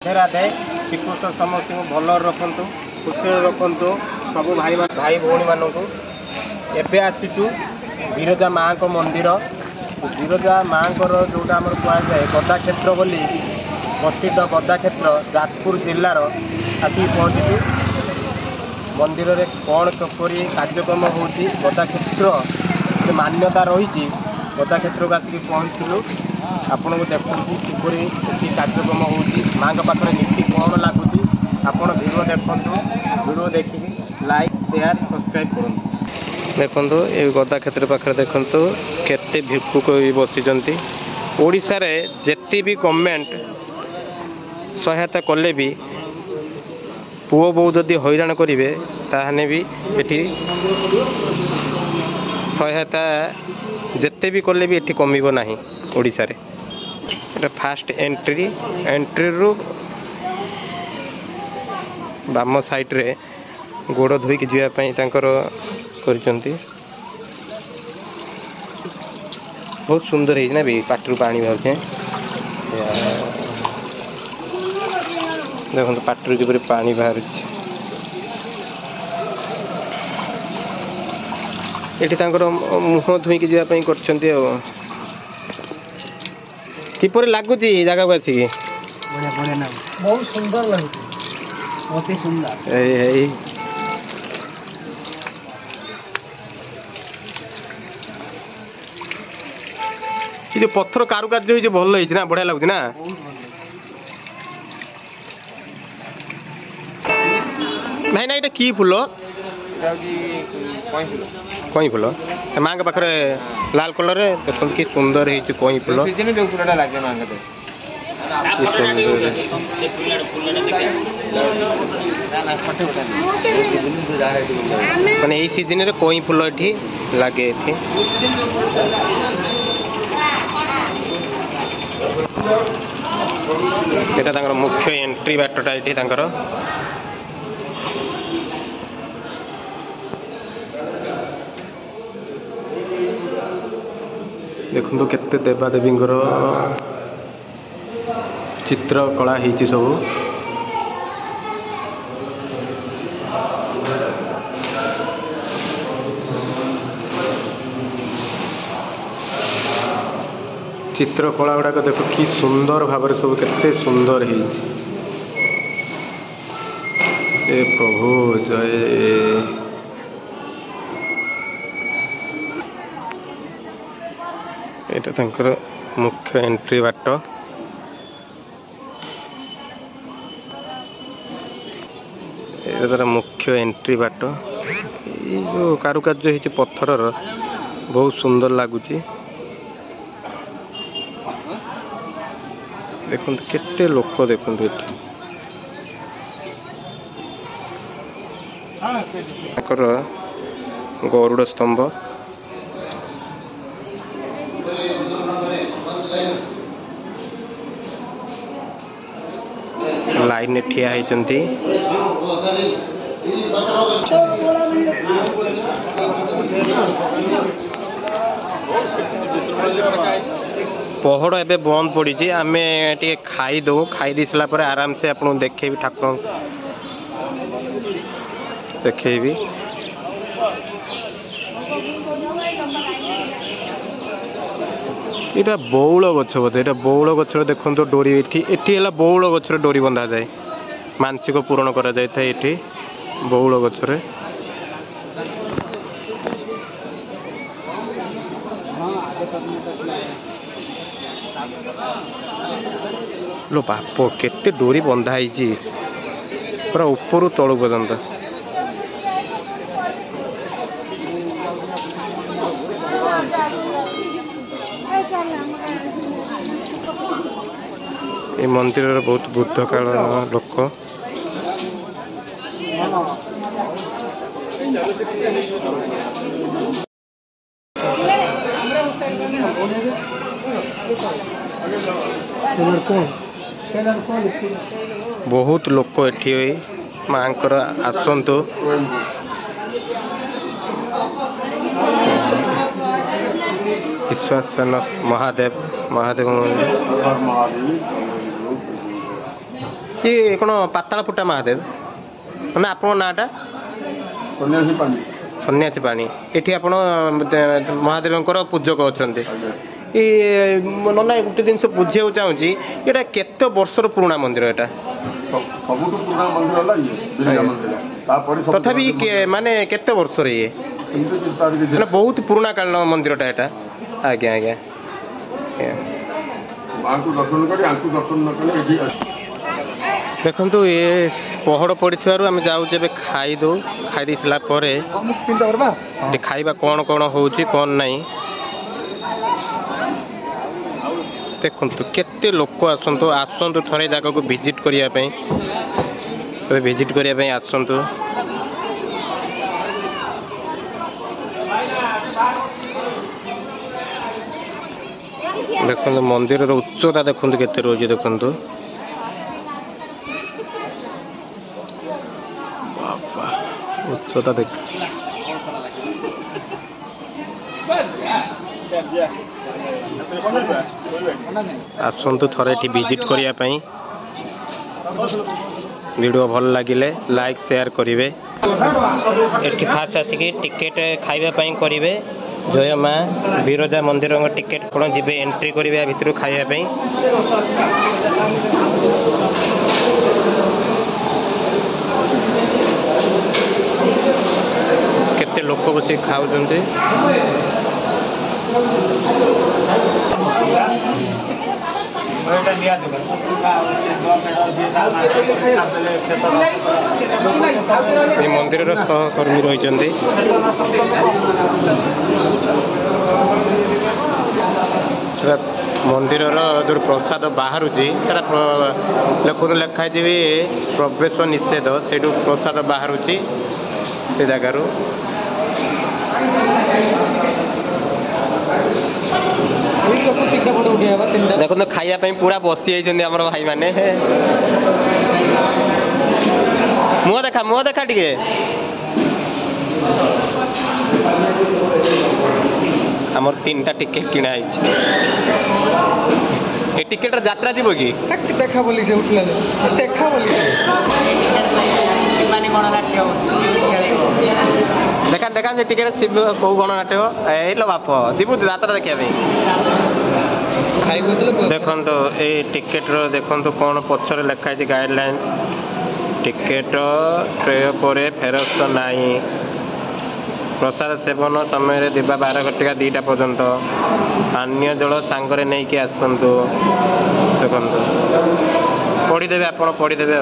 राधे राधे। श्रीकृष्ण समस्त को भल रखु खुशी रखु सब भाई भाई भौणी मानक एवं आसीचु विरजा माँ को मंदिर। विरजा माँ जोटा आम कहुए गदा क्षेत्र बोली प्रसिद्ध गदा क्षेत्र जाजपुर जिलार आसिक पहुँचु। मंदिर में कौन कपरी कार्यक्रम हो गदा क्षेत्र मान्यता रही गदा क्षेत्र को आसिक पहुँचलु। आपण को देखु किपरि कार्यक्रम हो माँ पाखे नीति कौन लगुच आपण वीडियो देखु। वीडियो देखिए लाइक शेयर सब्सक्राइब करूँ। देखु ये गदा क्षेत्र पाखे देखु केते भिक्षुक बसी ओडिशा रे जेती भी गवर्नमेंट सहायता कले भी पुओ बो जदि हैरान करेंगे ताहने भी एठी सहायता जेते भी कले भी एठी कमिब नाही। ओडिशा रे एटा फास्ट एंट्री रु बाम साइड रे गोड़ धोईकी जीवाई तांकर करिसंती। बहुत सुंदर है ना भी पाटरू पानी बाहर देखो पाटरू किपरि पानी बाहर एठी तांकर मुह धोईकी जीवाई करछंती। किपरि लागुची जगह को आसिकी बढ़िया बढ़िया ना बहुत सुंदर लगुची बहुत ही सुंदर। ए जो पत्थर कारुकार्य होई भल होई ना बढ़िया लगुची ना। भाई ना ये की फूल कई फूल माँ के पाखे लाल कलर देखो कि सुंदर है कई फूल माने यही सीजन रे कई फूल ये लगे। ये मुख्य एंट्री बाटटा ये देखो केते देवादेवी चित्र कला होती सब। चित्र कला गुड़ाक देखो कि सुंदर भाव सब केते सुंदर है। ए प्रभु जय। एटा तांकर मुख्य एंट्री बाट मुख्य एंट्री बाट ये जो कारुकार्य है पत्थर बहुत सुंदर लगुच। देखो केते लोक देखो गरुड़ स्तंभ लाइन में ठिया होती। पहड़ एबे बंद पड़ी आम टे खाईदे खाई दी सारा आराम से आपको देखेबी ठाकुर देखेबी। यहाँ बौल गछ बोधे ये बौल गच देखो डोरी ये बौल गचर डोरी बंधा जाए मानसिक पूरण करा जाए ये बौल गचरे। लो बाप केते डोरी बंधा है पूरा ऊपर तलू पर्यंत। ये मंदिर बहुत बुद्ध काल लोक बहुत लोक एठी माँ आसतु विश्वासन महादेव महादेव ये कौन पाताल फुटा महादेव मैंने आप नाटा सन्यासी पाणी ये आप महादेव पूजक अच्छा ना गोटे जिन बुझे चाहूँगी यहाँ केत वर्षर पुराणा मंदिर यहाँ तथापि माने केते वर्ष ये बहुत पुराना काल मंदिरटा यहाँ आज्ञा आज्ञा देखु ये पहड़ पड़ी आम जाऊँ खाईदे खाई सारापर खाइबा कौन कौन हो कौन नहीं देखु केते लोक आसतु आसतु थे जगह को विजिट करने विजिट करने आसतु देखु मंदिर उच्चता देखु केते रोज देखु उच्चता देख आसतु थे ये विजिट करने वीडियो भल लगिले लाइक शेयर करेंगे ये फास्ट आसिक टिकेट खाइबापी करेंगे जय माँ बिरजा मंदिर टिकेट कौन जी एंट्री करेंगे भितर खाइबापी केते लोक बस खाऊ मंदिर सहकर्मी रही मंदिर जो प्रसाद बाहर देखो लिखाई प्रवेश निषेध से प्रसाद बाहर से जगार देखो तो खाइबा पूरा बसी जाइए आम भाई मैंने मुह देखा टे आमर 3टा टिकेट किना टिकेट यात्रा जीव कि देखा बोली से उठला देखा बोली से देखा देखा से टिकेट कौ गणनाट्य हो लो बाप जीवु यात्रा देखा देखो ये टिकेट देखो कौन पचर लिखाई गाइडलाइन टिकेट क्रय पर फेरस्त नहीं प्रसाद सेवन समय दिवा 12 घटिका 2टा पर्यंत पानीय जल सांगरे नहीं कि आसतु देखो पढ़ीदेवे आप पढ़ीदेवे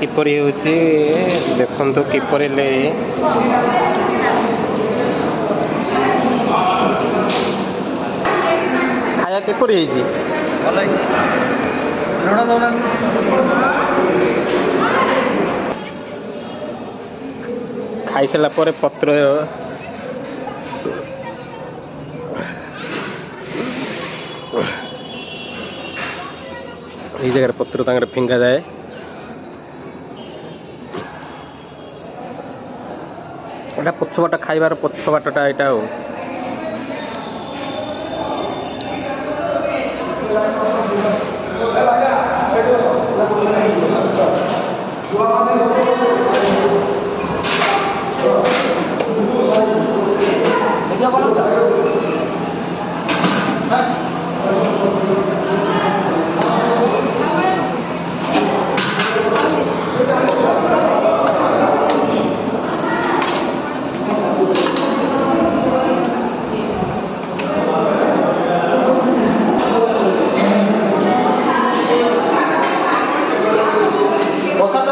किपर देखु किपर खाया किपर खाई सारा पर पत्र ये जगह पत्र फिंगा जाए एटा पछबाट खाइबार पछबाटटा एटा हो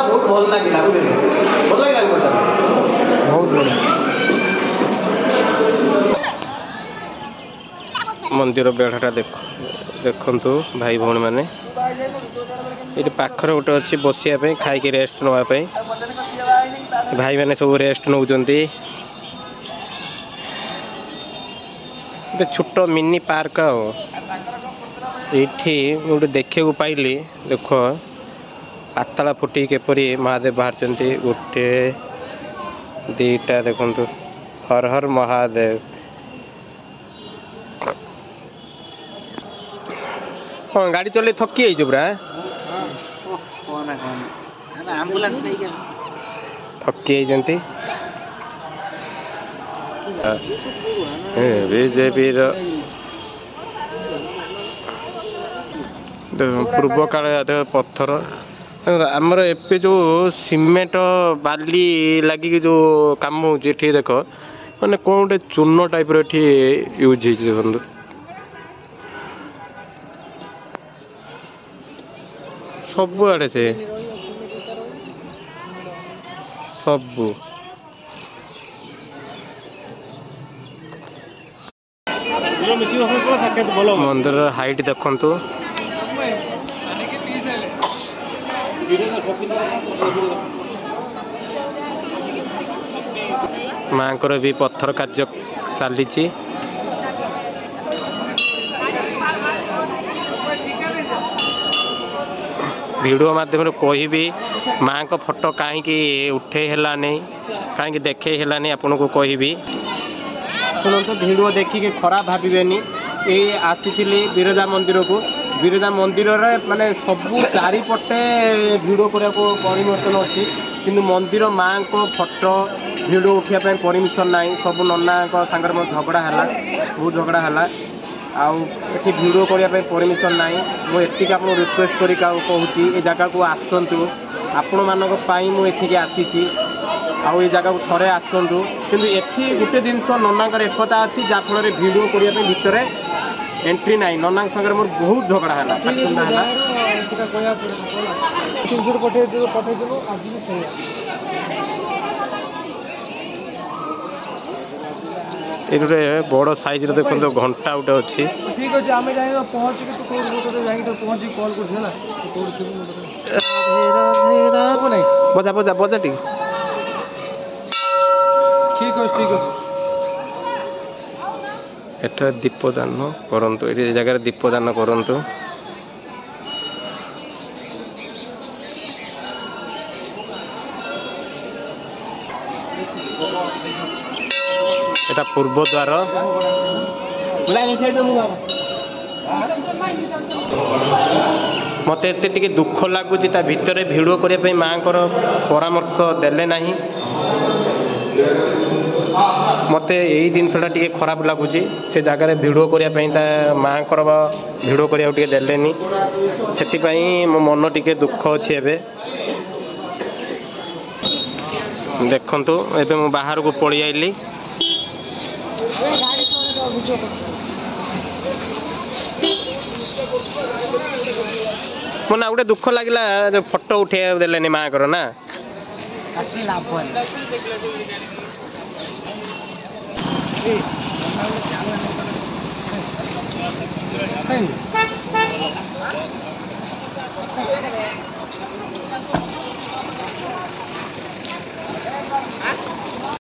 बहुत भल लगे मंदिर बेढ़ाटा देखु भाई भौणी मैंने ये पाखर गोटे अच्छी बसिया खाई रेस्ट नापी भाई मैंने सब रेस्ट नौ छोट मिनी पार्क ये गोटे देखा पाइली देख पाताला फुटी केपरी महादेव बाहर गोटे दीटा देखु हर हर महादेव। हाँ गाड़ी चल थकी आई पूरा थकी बीजेपी पूर्व काल पत्थर आमर एपे जो सीमेंट बाली लगिक जो काम हो देख मैंने कौन गोटे चून टाइप यूज देखो सब आड़े से सब मंदिर हाइट देखु माँ भी पत्थर कार्य चली वीडियो माध्यम कहि माँ को फोटो कहीं उठे कहीं देखे आपन को कहि शुणु वीडियो देखिए खराब भावेनि ये आसी बिरजा मंदिर को बिरजा मंदिर माने सबू चारिपटे भिड करने को परमिशन अच्छी किंतु मंदिर माँ को फोटो भिडियो उठापी परमिशन ना सब नना सागर मो झगड़ा है बहुत झगड़ा है आठी भिडियो करने परमिशन ना मुझे आप रिक्वेस्ट कर कहूँ ये जगह को आसतु आपण मानी मुझे आसी आउ ये जगह को थरे आसतु किंतु एठी गोटे जिनस नना एकता अच्छी जहाँफल भिडियो करने भितर एंट्री ना नना संगे मोर बहुत झगड़ा है ये बड़ साइज देखो घंटा गोटे अच्छी ठीक अच्छे आम जाए पहुँच पहुँच कल कर बजा बजा बजा टी ठीक अच्छे ठीक अच्छे एटा दीपदान करंतु ये जगह दीपदान करंतु एटा पूर्व द्वार मत एते दुख लगुच भितर भिडियो करने माँ परामर्श देले नहीं मत यही जिनसा टी खराब लगुच से जगह भिडियो करने माँ भिडियो करने देलेनी से मो मन टी दुख अच्छी एवं देखु एवं बाहर को पलि आइली मन गोटे दुख लगे फोटो उठे देलेनी माँ कर ना